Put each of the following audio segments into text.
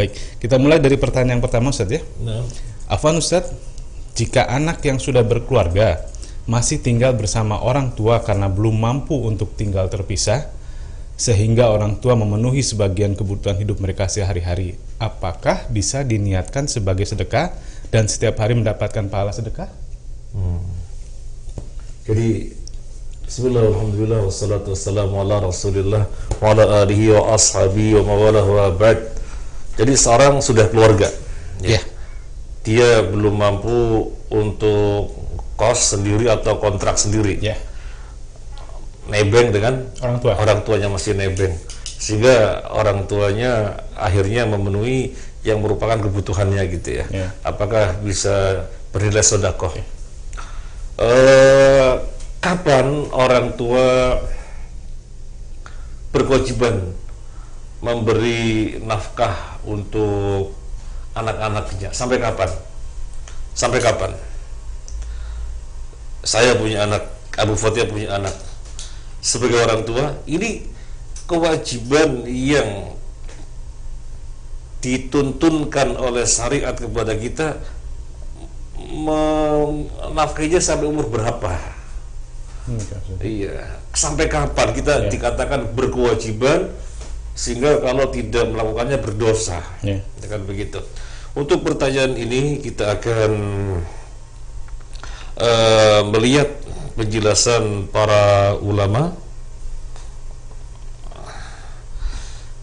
Baik, kita mulai dari pertanyaan yang pertama Ustaz ya. Nah, Afwan Ustaz, jika anak yang sudah berkeluarga masih tinggal bersama orang tua karena belum mampu untuk tinggal terpisah, sehingga orang tua memenuhi sebagian kebutuhan hidup mereka sehari-hari, apakah bisa diniatkan sebagai sedekah dan setiap hari mendapatkan pahala sedekah? Jadi bismillah, alhamdulillah, wassalatu wassalamu ala rasulillah wa ala alihi wa ashabihi wa mawalah wa ba'd. Jadi seorang sudah keluarga ya. Dia belum mampu untuk kos sendiri atau kontrak sendiri Ya. nebeng dengan Orang tua. tuanya masih nebeng, sehingga orang tuanya akhirnya memenuhi yang merupakan kebutuhannya gitu ya. Ya. Apakah bisa bernilai sedekah? Kapan orang tua berkewajiban memberi nafkah untuk anak-anaknya? Sampai kapan? Sampai kapan? Saya punya anak, Abu Fatih punya anak. Sebagai orang tua, ini kewajiban yang dituntunkan oleh syariat kepada kita, menafkahinya sampai umur berapa? Iya, sampai kapan kita dikatakan berkewajiban, sehingga kalau tidak melakukannya berdosa? Kan begitu. Untuk pertanyaan ini kita akan melihat penjelasan para ulama.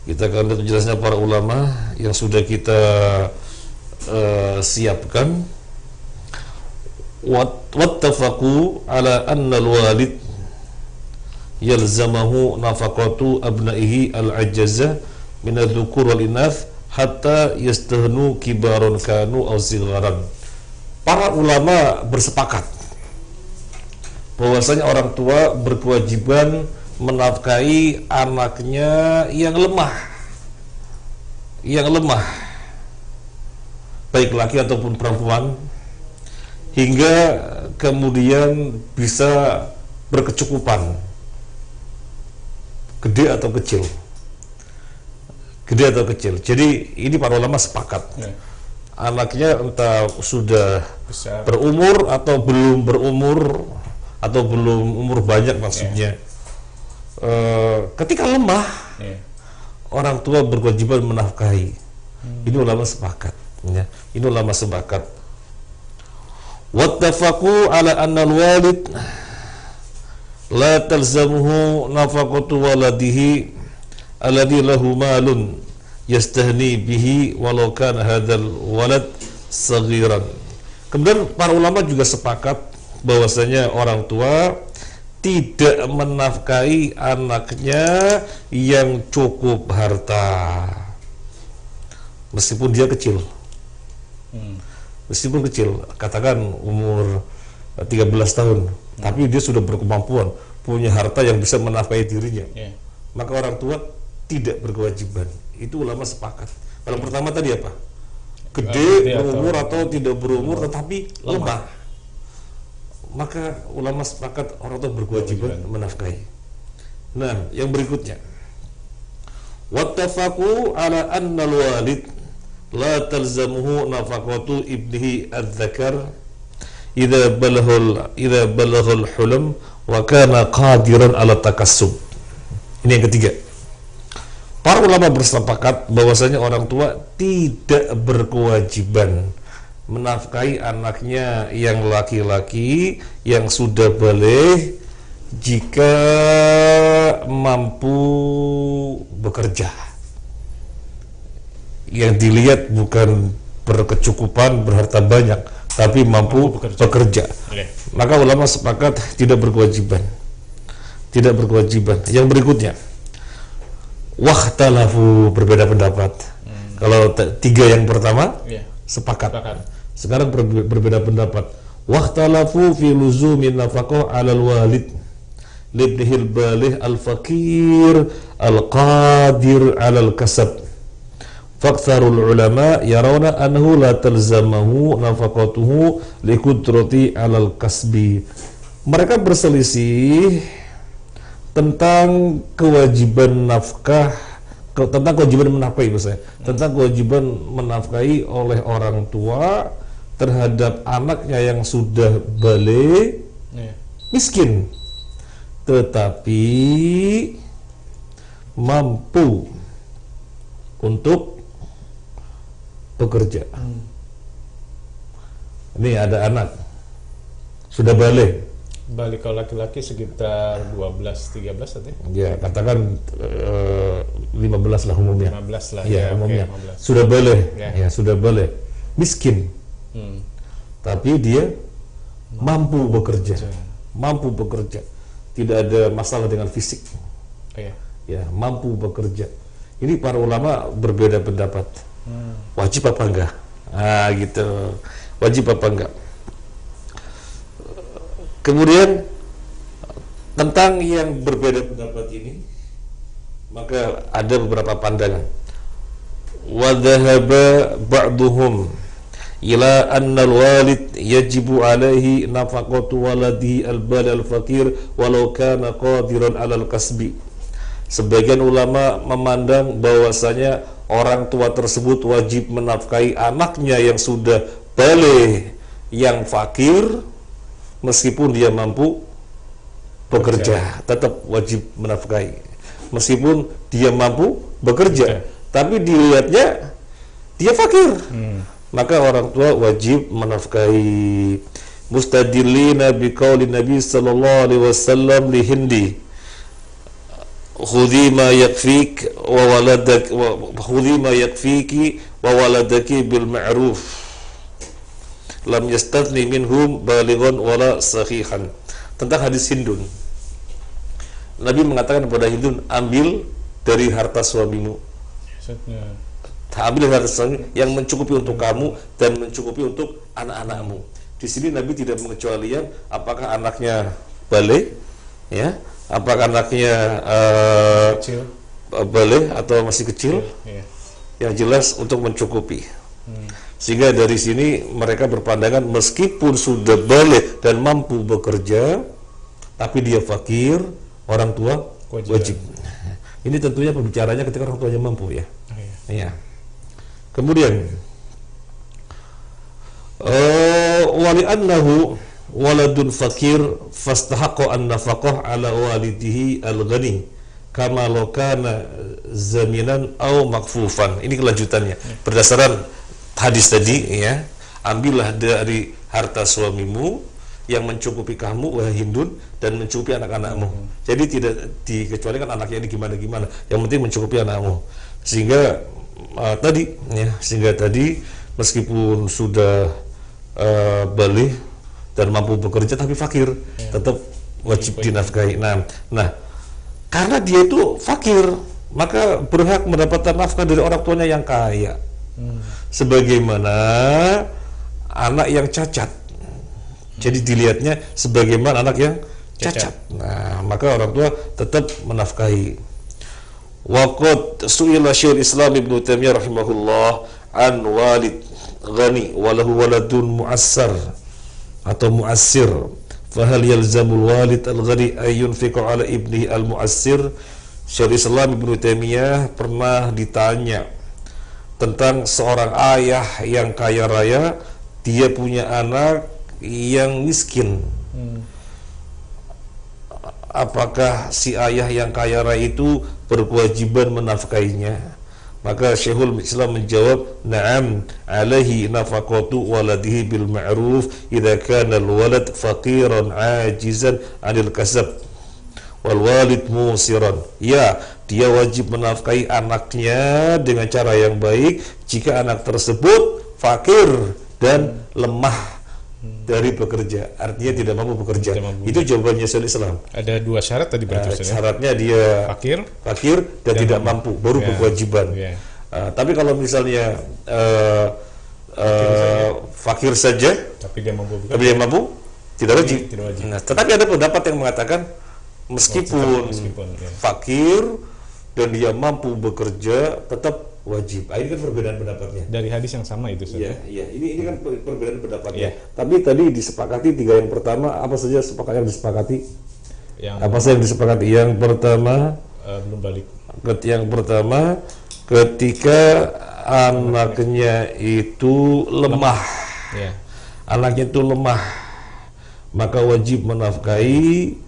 Kita akan lihat penjelasannya para ulama yang sudah kita siapkan. Wattafaqu ala anna al-walid yalzamahu nafaqatu abnaihi al-ajazah min adh-dhukur wal inath hatta yastahnu kibaron kanu aw sigharan. Para ulama bersepakat bahwasanya orang tua berkewajiban menafkahi anaknya yang lemah, baik laki ataupun perempuan, hingga kemudian bisa berkecukupan, gede atau kecil. Jadi ini para ulama sepakat. Anaknya entah sudah Besar, berumur atau belum berumur, atau belum umur banyak maksudnya. Ketika lemah, orang tua berkewajiban menafkahi. Ini ulama sepakat. Ya. Ini ulama sepakat. Wattafaqu ala anna al-walid la talzamuhu nafaqatu waladihi alladhi lahu malun yastahni bihi walau kana hadzal walad saghiran. Kemudian para ulama juga sepakat bahwasanya orang tua tidak menafkahi anaknya yang cukup harta meskipun dia kecil. Meskipun kecil, katakan umur 13 tahun, tapi dia sudah berkemampuan, punya harta yang bisa menafkahi dirinya, maka orang tua tidak berkewajiban. Itu ulama sepakat. Kalau pertama tadi apa? Gede, berumur atau tidak berumur tetapi lemah, maka ulama sepakat orang tua berkewajiban menafkahi. Nah, yang berikutnya, wattafaqu ala anna al-walid la talzamuhu nafaqatu ibnihi adz-dzakar idza balaghal hulum wa kana qadiran ala takassub. Ini yang ketiga. Para ulama bersepakat bahwasanya orang tua tidak berkewajiban menafkahi anaknya yang laki-laki yang sudah baligh jika mampu bekerja. Yang dilihat bukan berkecukupan, berharta banyak, tapi mampu bekerja. Maka ulama sepakat tidak berkewajiban. Yang berikutnya, wakhtalafu, berbeda pendapat. Kalau tiga yang pertama sepakat. Sekarang berbeda pendapat. Wakhtalafu fi luzumin nafaqah 'alal walid libnihil balih al-faqir al-qadir 'alal kasab. Faktsarul ulama yarawna annahu la talzamahu nafaqatuhu liqudrati 'alal kasbi. Mereka berselisih tentang kewajiban nafkah tentang kewajiban menafkahi maksudnya. Tentang kewajiban menafkahi oleh orang tua terhadap anaknya yang sudah balik miskin tetapi mampu untuk bekerja. Ini ada anak sudah balik kalau laki-laki sekitar 12-13 tadi. Ya, katakan 15 lah umumnya. 15 lah. Ya, umumnya. Okay, 15. Sudah balik. Ya, sudah balik. Miskin. Tapi dia mampu bekerja. Mampu bekerja. Tidak ada masalah dengan fisik. Ya, mampu bekerja. Ini para ulama berbeda pendapat. Wajib apa enggak? Gitu. Wajib apa enggak? Kemudian tentang yang berbeda pendapat ini, maka ada beberapa pandangan. Wa dhahaba ba'duhum ila anna al-walid yajibu alaihi nafaqatu waladihi al-bali al-faqir walau kana qadiran 'ala al-kasbi. Sebagian ulama memandang bahwasanya orang tua tersebut wajib menafkahi anaknya yang sudah baligh yang fakir meskipun dia mampu bekerja, tetap wajib menafkahi. Meskipun dia mampu bekerja, tapi dilihatnya dia fakir, maka orang tua wajib menafkahi. Mustadillina biqauli Nabi sallallahu alaihi wasallam li Hindi, khudhi ma yakfik wa waladak khudhi ma yakfiki wa waladaki bil ma'ruf lam yastathni minhum balighun wala sahihan. Tentang hadis Hindun, Nabi mengatakan kepada Hindun, ambil dari harta suamimu, ambil dari harta suamimu yang mencukupi untuk kamu dan mencukupi untuk anak-anakmu. Di sini Nabi tidak mengecualikan apakah anaknya balik, ya, apakah anaknya balik atau masih kecil, yang jelas untuk mencukupi. Sehingga dari sini mereka berpandangan meskipun sudah balik dan mampu bekerja, tapi dia fakir, orang tua wajib. Ini tentunya pembicaranya ketika orang tuanya mampu, ya. Iya. Kemudian wali annahu waladun fakir fastahaqqa an-nafaqah ala walidihi al-ghani kama law kana zaminan aw makfufan. Ini kelanjutannya. Berdasarkan hadis tadi, ya, ambillah dari harta suamimu yang mencukupi kamu, wahai Hindun, dan mencukupi anak-anakmu. Jadi tidak dikecualikan anaknya ini gimana-gimana, yang penting mencukupi anakmu. Sehingga tadi meskipun sudah balik dan mampu bekerja tapi fakir, tetap wajib dinafkahi. Nah, karena dia itu fakir, maka berhak mendapatkan nafkah dari orang tuanya yang kaya. Sebagaimana anak yang cacat, jadi dilihatnya sebagaimana anak yang cacat. Nah, maka orang tua tetap menafkahi. Waqad su'ila Syekhul Islam Ibnu Taimiyah rahimahullah an walid ghani walahu waladun mu'assar atau mu'assir, fahal yalzamul walid al-ghani ay yunfiqu ala ibnihi al-mu'assir. Syekhul Islam Ibnu Taimiyah pernah ditanya tentang seorang ayah yang kaya raya, dia punya anak yang miskin. Apakah si ayah yang kaya raya itu berkewajiban menafkainya? Maka Syekhul Islam menjawab, na'am, alaihi nafaqatu waladihi bil ma'ruf idza kana al-walad faqiran ajizan 'anil kasab wal walid musiran. Ya, dia wajib menafkahi anaknya dengan cara yang baik jika anak tersebut fakir dan lemah dari bekerja, artinya tidak mampu bekerja. Itu jawabannya Syekhul Islam. Ada dua syarat tadi berarti. Syaratnya dia fakir dan tidak mampu, baru berkewajiban. Tapi kalau misalnya fakir saja, tapi dia mampu, tidak wajib. Nah, tetapi ada pendapat yang mengatakan meskipun fakir dan dia mampu bekerja tetap wajib. Ini kan perbedaan pendapatnya. Dari hadis yang sama itu saja. Iya, ini kan perbedaan pendapatnya. Tapi tadi disepakati tiga yang pertama, apa saja yang disepakati? Apa saja yang disepakati? Yang pertama belum balik. Yang pertama, ketika anaknya itu lemah. Ya. Anaknya itu lemah, maka wajib menafkahi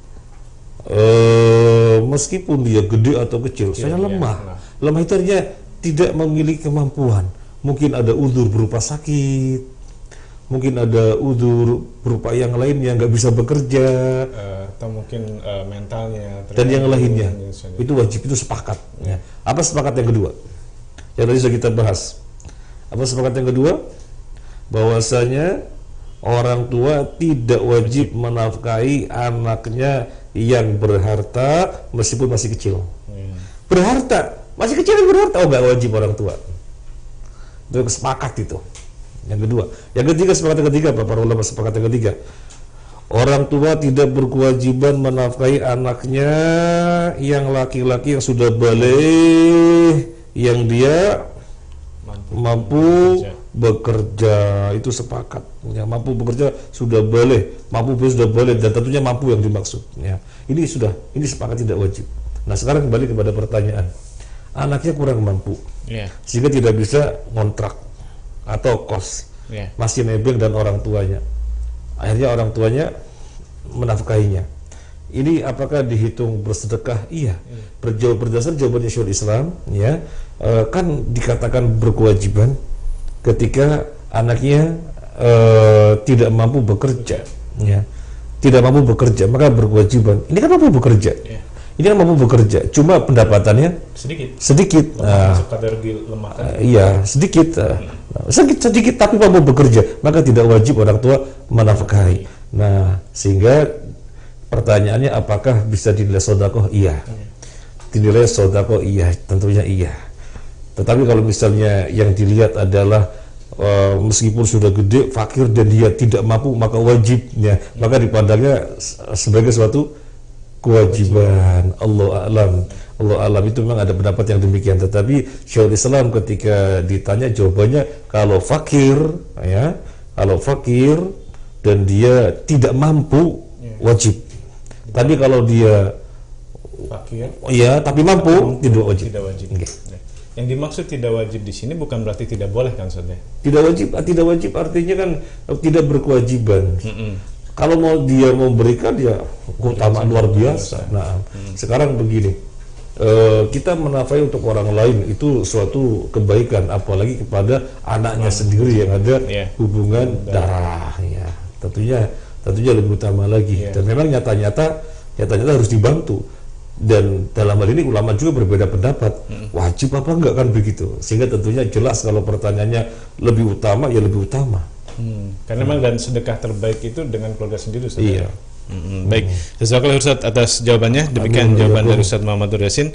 meskipun dia gede atau kecil. Saya lemah. Lemah itu artinya tidak memiliki kemampuan. Mungkin ada uzur berupa sakit, mungkin ada uzur berupa yang lain yang nggak bisa bekerja, atau mungkin mentalnya dan yang lainnya. Itu wajib, itu sepakat. Ya. Apa sepakat yang kedua? Yang tadi sudah kita bahas. Apa sepakat yang kedua? Bahwasanya orang tua tidak wajib menafkahi anaknya yang berharta meskipun masih kecil. Berharta, masih kecil berharta, oh nggak wajib orang tua. Itu sepakat itu. Yang kedua, yang ketiga, sepakat yang ketiga, para ulama sepakat yang ketiga, orang tua tidak berkewajiban menafkahi anaknya yang laki-laki yang sudah balik, yang dia mampu bekerja. Itu sepakat. Ya, mampu bekerja sudah balik, dan tentunya mampu yang dimaksud. Ya, ini sepakat tidak wajib. Nah, sekarang kembali kepada pertanyaan. Anaknya kurang mampu, sehingga tidak bisa kontrak atau kos, masih nebeng dan orang tuanya. Akhirnya orang tuanya menafkahinya. Ini apakah dihitung bersedekah? Iya. Berdasar jawabannya Syekhul Islam, ya, kan dikatakan berkewajiban ketika anaknya tidak mampu bekerja, ya, tidak mampu bekerja, maka berkewajiban. Ini kan mampu bekerja. Ini kan mampu bekerja, cuma pendapatannya sedikit. Iya, sedikit. Sedikit tapi mampu bekerja, maka tidak wajib orang tua menafkahi. Nah, sehingga pertanyaannya apakah bisa dinilai sedekah? Iya. Dinilai sedekah iya, tentunya iya. Tetapi kalau misalnya yang dilihat adalah meskipun sudah gede, fakir dan dia tidak mampu, maka wajibnya, maka dipandangnya sebagai suatu kewajiban. Allah alam, itu memang ada pendapat yang demikian. Tetapi Syekhul Islam ketika ditanya jawabannya, kalau fakir, ya, kalau fakir dan dia tidak mampu, wajib. Tapi kalau dia fakir, ya, tapi mampu, tidak wajib. Okay. Yang dimaksud tidak wajib di sini bukan berarti tidak boleh kan, Ustaz? Tidak wajib artinya kan tidak berkewajiban. Kalau dia mau berikan, dia keutamaan luar biasa. Nah, sekarang begini, kita menafkahi untuk orang lain itu suatu kebaikan, apalagi kepada anaknya sendiri yang ada hubungan darah, ya. Tentunya lebih utama lagi. Dan memang nyata-nyata harus dibantu. Dan dalam hal ini ulama juga berbeda pendapat, wajib apa enggak, kan begitu. Sehingga tentunya jelas kalau pertanyaannya lebih utama, ya lebih utama. Karena memang dan sedekah terbaik itu dengan keluarga sendiri, Ustaz. Iya. Baik, terima kasih Ustaz atas jawabannya. Demikian jawaban dari Ustaz Muhammad Nur Yasin.